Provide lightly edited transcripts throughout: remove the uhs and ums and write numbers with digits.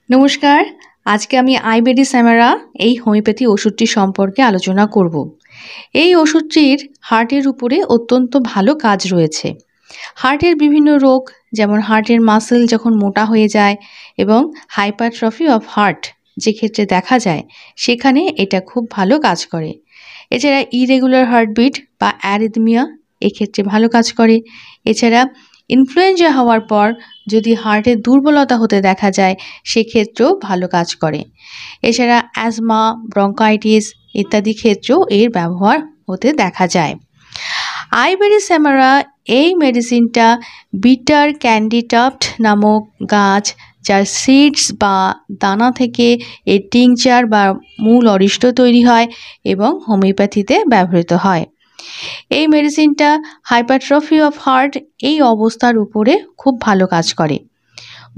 নমস্কার। আজকে আমি আইবেরি স্যামারা এই হোমিওপ্যাথি ওষুধটি সম্পর্কে আলোচনা করব। এই ওষুধটির হার্টের উপরে অত্যন্ত ভালো কাজ রয়েছে। হার্টের বিভিন্ন রোগ যেমন হার্টের মাসল যখন মোটা হয়ে যায় এবং হাইপারট্রফি অফ হার্ট যে ক্ষেত্রে দেখা যায় সেখানে এটা খুব ভালো কাজ করে। এছাড়া ইরেগুলার হার্টবিট বা অ্যারিথমিয়া এক্ষেত্রে ভালো কাজ করে। এছাড়া ইনফ্লুয়েঞ্জা হওয়ার পর যদি হার্টের দুর্বলতা হতে দেখা যায় সেক্ষেত্রেও ভালো কাজ করে। এছাড়া অ্যাজমা, ব্রঙ্কাইটিস ইত্যাদি ক্ষেত্রেও এর ব্যবহার হতে দেখা যায়। আইবেরি স্যামারা এই মেডিসিনটা বিটার ক্যান্ডিটাপ্ট নামক গাছ, যার সিডস বা দানা থেকে এর টিংচার বা মূল অরিষ্ট তৈরি হয় এবং হোমিওপ্যাথিতে ব্যবহৃত হয়। এই মেডিসিনটা হাইপারট্রফি অফ হার্ট এই অবস্থার উপরে খুব ভালো কাজ করে।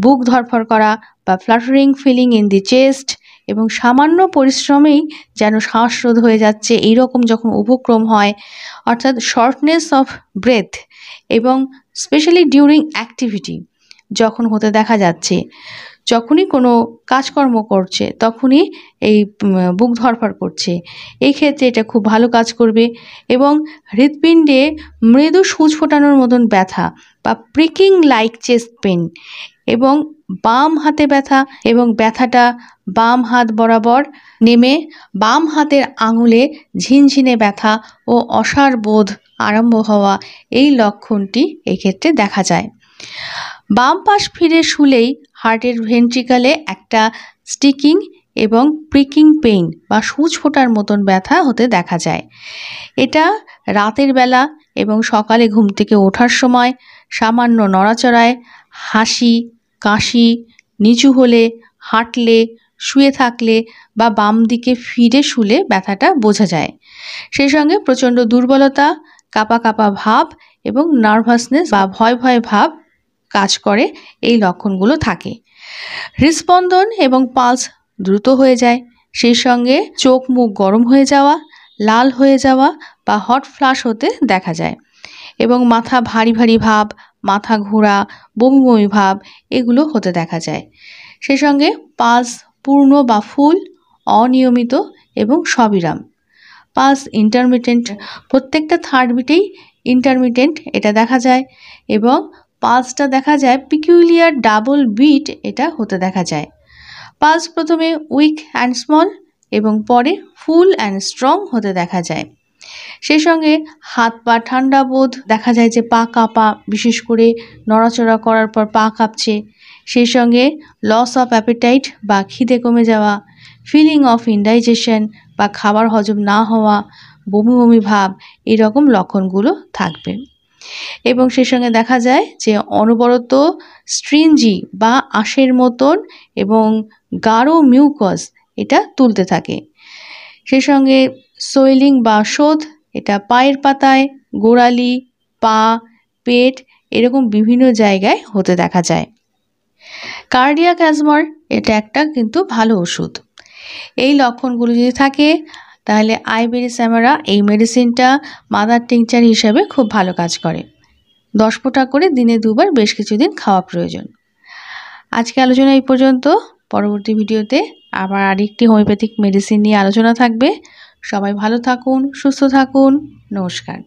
বুক ধরফর করা বা flattering feeling in the chest এবং সামান্য পরিশ্রমেই যেন শ্বাসরোধ হয়ে যাচ্ছে এইরকম যখন উপক্রম হয়, অর্থাৎ শর্টনেস অফ ব্রেথ এবং স্পেশালি ডিউরিং অ্যাক্টিভিটি যখন হতে দেখা যাচ্ছে, যখনই কোনো কাজকর্ম করছে তখনই এই বুক ধরফর করছে, এই ক্ষেত্রে এটা খুব ভালো কাজ করবে। এবং হৃৎপিণ্ডে মৃদু সূচ ফোটানোর মতন ব্যথা বা প্রিকিং লাইক চেস্ট পেন এবং বাম হাতে ব্যথা এবং ব্যথাটা বাম হাত বরাবর নেমে বাম হাতের আঙুলে ঝিনঝিনে ব্যথা ও অসাড় বোধ আরম্ভ হওয়া, এই লক্ষণটি এক্ষেত্রে দেখা যায়। বাম পাশ ফিরে শুলেই হার্টের ভেন্ট্রিকালে একটা স্টিকিং এবং প্রিকিং পেইন বা সূচ ফোটার মতন ব্যথা হতে দেখা যায়। এটা রাতের বেলা এবং সকালে ঘুম থেকে ওঠার সময়, সামান্য নড়াচড়ায়, হাসি, কাশি, নিচু হলে, হাঁটলে, শুয়ে থাকলে বা বাম দিকে ফিরে শুলে ব্যথাটা বোঝা যায়। সেই সঙ্গে প্রচণ্ড দুর্বলতা, কাঁপা কাঁপা ভাব এবং নার্ভাসনেস বা ভয় ভয় ভাব কাজ করে, এই লক্ষণগুলো থাকে। হৃৎস্পন্দন এবং পালস দ্রুত হয়ে যায়। সেই সঙ্গে চোখ মুখ গরম হয়ে যাওয়া, লাল হয়ে যাওয়া বা হট ফ্লাশ হতে দেখা যায় এবং মাথা ভারী ভারী ভাব, মাথা ঘোরা, বমি বমি ভাব এগুলো হতে দেখা যায়। সেই সঙ্গে পালস পূর্ণ বা ফুল, অনিয়মিত এবং সবিরাম। পালস ইন্টারমিটেন্ট, প্রত্যেকটা থার্ড বিটেই ইন্টারমিটেন্ট এটা দেখা যায় এবং পালসটা দেখা যায় পিকুলিয়ার ডাবল বিট এটা হতে দেখা যায়। পালস প্রথমে উইক অ্যান্ড স্মল এবং পরে ফুল অ্যান্ড স্ট্রং হতে দেখা যায়। সেই সঙ্গে হাত পা ঠান্ডা বোধ দেখা যায়, যে পা কাঁপা, বিশেষ করে নড়াচড়া করার পর পা কাঁপছে। সেই সঙ্গে লস অফ অ্যাপিটাইট বা খিদে কমে যাওয়া, ফিলিং অফ ইনডাইজেশন বা খাবার হজম না হওয়া, বমি বমি ভাব, এরকম লক্ষণগুলো থাকবে। এবং সেই সঙ্গে দেখা যায় যে অনবরত স্ট্রিঞ্জি বা আঁশের মতন এবং গাঢ় মিউকাস এটা তুলতে থাকে। সেই সঙ্গে সোয়েলিং বা শোধ, এটা পায়ের পাতায়, গোড়ালি, পা, পেট এরকম বিভিন্ন জায়গায় হতে দেখা যায়। কার্ডিয়াক অ্যাজমার এটা একটা কিন্তু ভালো ওষুধ। এই লক্ষণগুলো যদি থাকে তাহলে আইবেরি স্যামারা এই মেডিসিনটা মাদার টিংচার হিসাবে খুব ভালো কাজ করে। 10 ফোঁটা করে দিনে 2 বার বেশ কিছুদিন খাওয়া প্রয়োজন। আজকে আলোচনা এই পর্যন্ত। পরবর্তী ভিডিওতে আবার আরেকটি হোমিওপ্যাথিক মেডিসিন নিয়ে আলোচনা থাকবে। সবাই ভালো থাকুন, সুস্থ থাকুন। নমস্কার।